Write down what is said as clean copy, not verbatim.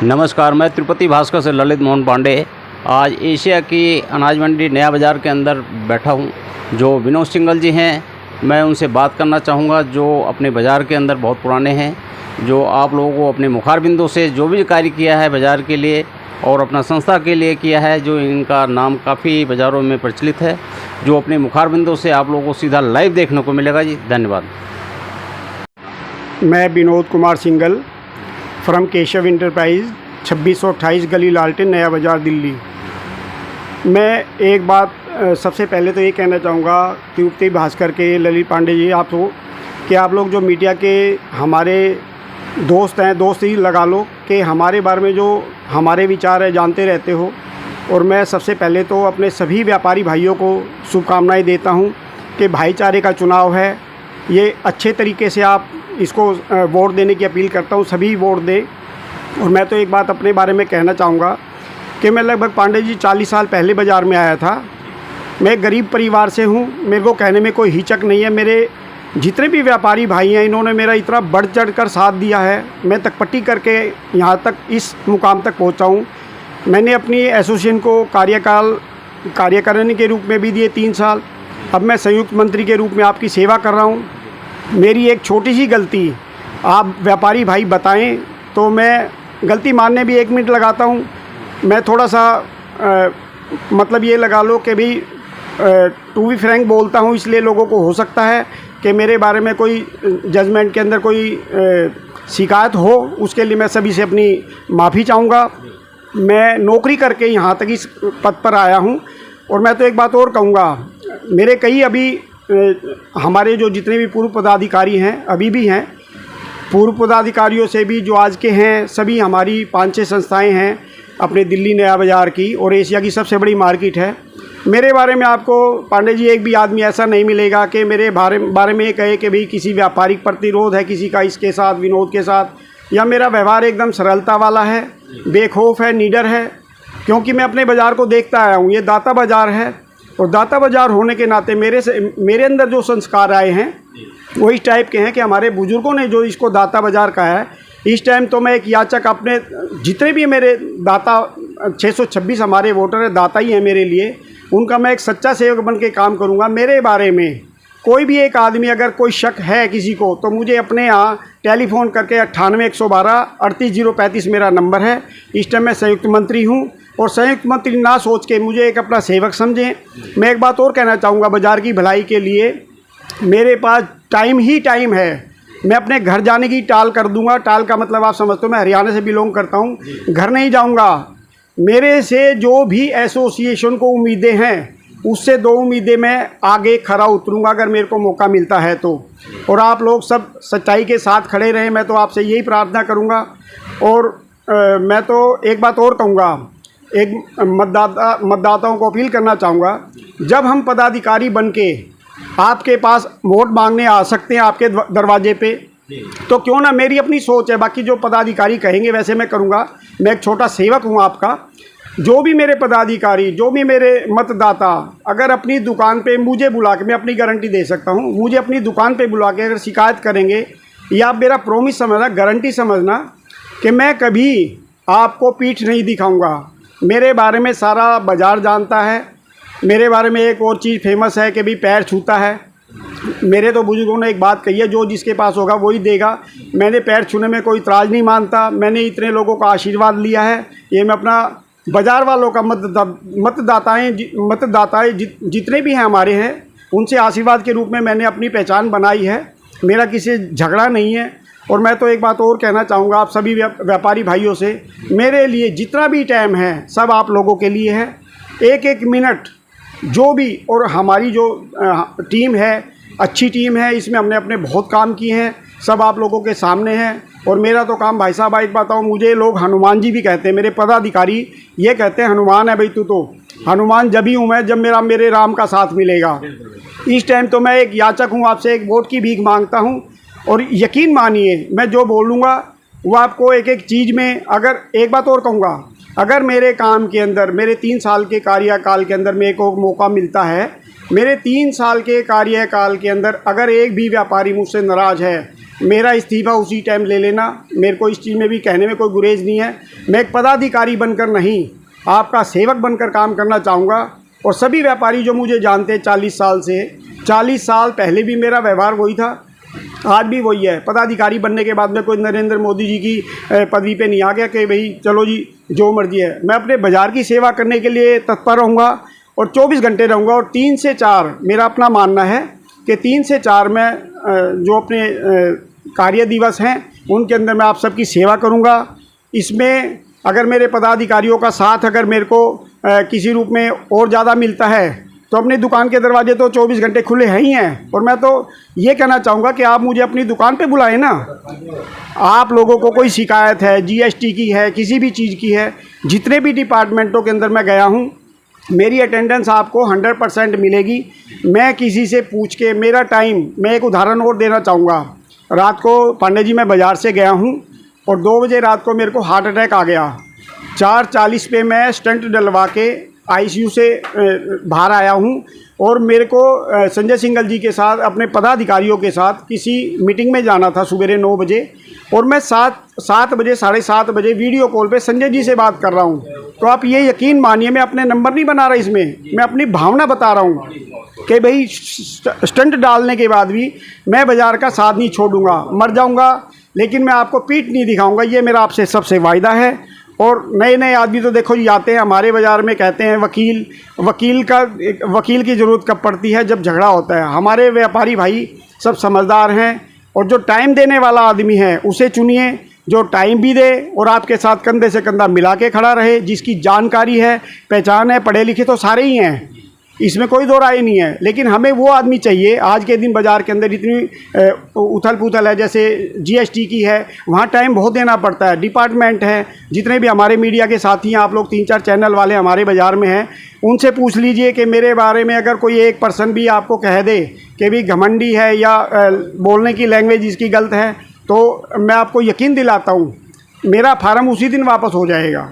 नमस्कार, मैं तिरुपति भास्कर से ललित मोहन पांडे आज एशिया की अनाज मंडी नया बाज़ार के अंदर बैठा हूं। जो विनोद सिंघल जी हैं, मैं उनसे बात करना चाहूँगा, जो अपने बाज़ार के अंदर बहुत पुराने हैं, जो आप लोगों को अपने मुखारबिंदों से जो भी कार्य किया है बाज़ार के लिए और अपना संस्था के लिए किया है, जो इनका नाम काफ़ी बाज़ारों में प्रचलित है, जो अपने मुखारबिंदों से आप लोगों को सीधा लाइव देखने को मिलेगा जी। धन्यवाद। मैं विनोद कुमार सिंघल फ्रॉम केशव इंटरप्राइज, 2628 गली लालटेन, नया बाज़ार, दिल्ली। मैं एक बात सबसे पहले तो ये कहना चाहूँगा तिरुपति भास्कर के ललित पांडे जी आपको कि आप लोग जो मीडिया के हमारे दोस्त हैं, दोस्त ही लगा लो, कि हमारे बारे में जो हमारे विचार है जानते रहते हो। और मैं सबसे पहले तो अपने सभी व्यापारी भाइयों को शुभकामनाएँ देता हूँ कि भाईचारे का चुनाव है, ये अच्छे तरीके से आप इसको वोट देने की अपील करता हूँ, सभी वोट दें। और मैं तो एक बात अपने बारे में कहना चाहूँगा कि मैं लगभग पांडे जी 40 साल पहले बाज़ार में आया था। मैं गरीब परिवार से हूँ, मेरे को कहने में कोई हिचक नहीं है। मेरे जितने भी व्यापारी भाई हैं, इन्होंने मेरा इतना बढ़ चढ़ कर साथ दिया है, मैं तकपट्टी करके यहाँ तक इस मुकाम तक पहुँचा हूँ। मैंने अपनी एसोसिएशन को कार्यकारिणी के रूप में भी दिए 3 साल। अब मैं संयुक्त मंत्री के रूप में आपकी सेवा कर रहा हूँ। मेरी एक छोटी सी गलती आप व्यापारी भाई बताएं तो मैं गलती मानने भी 1 मिनट लगाता हूं। मैं थोड़ा सा मतलब ये लगा लो कि भाई टू बी फ्रैंक बोलता हूं, इसलिए लोगों को हो सकता है कि मेरे बारे में कोई जजमेंट के अंदर कोई शिकायत हो। उसके लिए मैं सभी से अपनी माफ़ी चाहूँगा। मैं नौकरी करके यहाँ तक इस पद पर आया हूँ। और मैं तो एक बात और कहूँगा, मेरे कई अभी हमारे जो जितने भी पूर्व पदाधिकारी हैं, अभी भी हैं, पूर्व पदाधिकारियों से भी जो आज के हैं, सभी हमारी 5-6 संस्थाएं हैं अपने दिल्ली नया बाज़ार की, और एशिया की सबसे बड़ी मार्केट है। मेरे बारे में आपको पांडे जी एक भी आदमी ऐसा नहीं मिलेगा कि मेरे बारे में ये कहे कि भाई किसी व्यापारिक प्रतिरोध है किसी का इसके साथ, विनोद के साथ, या मेरा व्यवहार एकदम सरलता वाला है, बेखौफ है, निडर है। क्योंकि मैं अपने बाज़ार को देखता आया हूँ, ये दाता बाज़ार है, और दाता बाज़ार होने के नाते मेरे अंदर जो संस्कार आए हैं वो इस टाइप के हैं कि हमारे बुज़ुर्गों ने जो इसको दाता बाज़ार कहा है। इस टाइम तो मैं एक याचक, अपने जितने भी मेरे दाता 626 हमारे वोटर हैं, दाता ही हैं मेरे लिए, उनका मैं एक सच्चा सेवक बन के काम करूँगा। मेरे बारे में कोई भी एक आदमी अगर कोई शक है किसी को, तो मुझे अपने यहाँ टेलीफ़ोन करके 98 112 38 035 मेरा नंबर है। इस टाइम मैं संयुक्त मंत्री हूँ, और संयुक्त मंत्री ना सोच के मुझे एक अपना सेवक समझें। मैं एक बात और कहना चाहूँगा, बाज़ार की भलाई के लिए मेरे पास टाइम ही टाइम है। मैं अपने घर जाने की टाल कर दूंगा। टाल का मतलब आप समझते हो, मैं हरियाणा से बिलोंग करता हूँ, घर नहीं जाऊँगा। मेरे से जो भी एसोसिएशन को उम्मीदें हैं, उससे 2 उम्मीदें मैं आगे खरा उतरूँगा अगर मेरे को मौका मिलता है तो। और आप लोग सब सच्चाई के साथ खड़े रहें, मैं तो आपसे यही प्रार्थना करूँगा। और मैं तो एक बात और कहूँगा, एक मतदाताओं को अपील करना चाहूँगा, जब हम पदाधिकारी बन के आपके पास वोट मांगने आ सकते हैं आपके दरवाजे पे, तो क्यों ना, मेरी अपनी सोच है, बाकी जो पदाधिकारी कहेंगे वैसे मैं करूँगा। मैं एक छोटा सेवक हूँ आपका। जो भी मेरे पदाधिकारी, जो भी मेरे मतदाता अगर अपनी दुकान पे मुझे बुला के, मैं अपनी गारंटी दे सकता हूँ, मुझे अपनी दुकान पे बुला के अगर शिकायत करेंगे, या आप मेरा प्रॉमिस समझना, गारंटी समझना कि मैं कभी आपको पीठ नहीं दिखाऊँगा। मेरे बारे में सारा बाज़ार जानता है। मेरे बारे में एक और चीज़ फेमस है कि भाई पैर छूता है। मेरे तो बुजुर्गों ने एक बात कही है, जो जिसके पास होगा वही देगा। मैंने पैर छूने में कोई इतराज़ नहीं मानता। मैंने इतने लोगों का आशीर्वाद लिया है। ये मैं अपना बाज़ार वालों का मतदाताएँ जितने भी हैं हमारे हैं, उनसे आशीर्वाद के रूप में मैंने अपनी पहचान बनाई है। मेरा किसी झगड़ा नहीं है। और मैं तो एक बात और कहना चाहूँगा आप सभी व्यापारी भाइयों से, मेरे लिए जितना भी टाइम है सब आप लोगों के लिए है। 1-1 मिनट जो भी, और हमारी जो टीम है अच्छी टीम है, इसमें हमने अपने बहुत काम किए हैं, सब आप लोगों के सामने हैं। और मेरा तो काम, भाई साहब एक बताऊँ, मुझे लोग हनुमान जी भी कहते हैं, मेरे पदाधिकारी ये कहते हैं हनुमान है भाई तू। तो हनुमान जब ही हूँ मैं जब मेरे राम का साथ मिलेगा। इस टाइम तो मैं एक याचक हूँ, आपसे एक वोट की भीख मांगता हूँ। और यकीन मानिए, मैं जो बोलूँगा वो आपको एक एक चीज़ में, अगर एक बात और कहूँगा, अगर मेरे काम के अंदर, मेरे 3 साल के कार्यकाल के अंदर मेरे को मौका मिलता है, मेरे 3 साल के कार्यकाल के अंदर अगर एक भी व्यापारी मुझसे नाराज़ है, मेरा इस्तीफ़ा उसी टाइम ले लेना। मेरे को इस चीज़ में भी कहने में कोई गुरेज नहीं है। मैं एक पदाधिकारी बनकर नहीं, आपका सेवक बनकर काम करना चाहूँगा। और सभी व्यापारी जो मुझे जानते हैं 40 साल से, 40 साल पहले भी मेरा व्यवहार वही था, आज भी वही है। पदाधिकारी बनने के बाद में कोई नरेंद्र मोदी जी की पदवी पे नहीं आ गया कि भाई चलो जी जो मर्जी है। मैं अपने बाज़ार की सेवा करने के लिए तत्पर रहूँगा और 24 घंटे रहूँगा। और 3 से 4 मेरा अपना मानना है कि 3 से 4 मैं जो अपने कार्य दिवस हैं उनके अंदर मैं आप सबकी सेवा करूँगा। इसमें अगर मेरे पदाधिकारियों का साथ अगर मेरे को किसी रूप में और ज़्यादा मिलता है तो अपनी दुकान के दरवाजे तो 24 घंटे खुले हैं ही हैं। और मैं तो ये कहना चाहूँगा कि आप मुझे अपनी दुकान पे बुलाएं ना। आप लोगों को कोई शिकायत है, जीएसटी की है, किसी भी चीज़ की है, जितने भी डिपार्टमेंटों के अंदर मैं गया हूँ, मेरी अटेंडेंस आपको 100% मिलेगी। मैं किसी से पूछ के मेरा टाइम, मैं एक उदाहरण और देना चाहूँगा। रात को पांडे जी मैं बाज़ार से गया हूँ और 2 बजे रात को मेरे को हार्ट अटैक आ गया। 4:40 पे मैं स्टंट डलवा के आईसीयू से बाहर आया हूँ। और मेरे को संजय सिंघल जी के साथ, अपने पदाधिकारियों के साथ किसी मीटिंग में जाना था सुबह 9 बजे। और मैं 7 बजे, 7:30 बजे वीडियो कॉल पे संजय जी से बात कर रहा हूँ। तो आप ये यकीन मानिए, मैं अपने नंबर नहीं बना रहा इसमें, मैं अपनी भावना बता रहा हूँ कि भाई स्टंट डालने के बाद भी मैं बाज़ार का साथ नहीं छोड़ूंगा। मर जाऊँगा लेकिन मैं आपको पीठ नहीं दिखाऊँगा, ये मेरा आपसे सबसे वायदा है। और नए नए आदमी तो देखो जी आते हैं हमारे बाज़ार में, कहते हैं वकील की ज़रूरत कब पड़ती है, जब झगड़ा होता है। हमारे व्यापारी भाई सब समझदार हैं और जो टाइम देने वाला आदमी है उसे चुनिए, जो टाइम भी दे और आपके साथ कंधे से कंधा मिला के खड़ा रहे, जिसकी जानकारी है, पहचान है। पढ़े लिखे तो सारे ही हैं, इसमें कोई दो राय नहीं है, लेकिन हमें वो आदमी चाहिए। आज के दिन बाज़ार के अंदर इतनी उथल पुथल है, जैसे जीएसटी की है, वहाँ टाइम बहुत देना पड़ता है। डिपार्टमेंट है, जितने भी हमारे मीडिया के साथी हैं, आप लोग 3-4 चैनल वाले हमारे बाज़ार में हैं, उनसे पूछ लीजिए कि मेरे बारे में अगर कोई एक पर्सन भी आपको कह दे कि भी घमंडी है या बोलने की लैंग्वेज इसकी गलत है, तो मैं आपको यकीन दिलाता हूँ मेरा फार्म उसी दिन वापस हो जाएगा।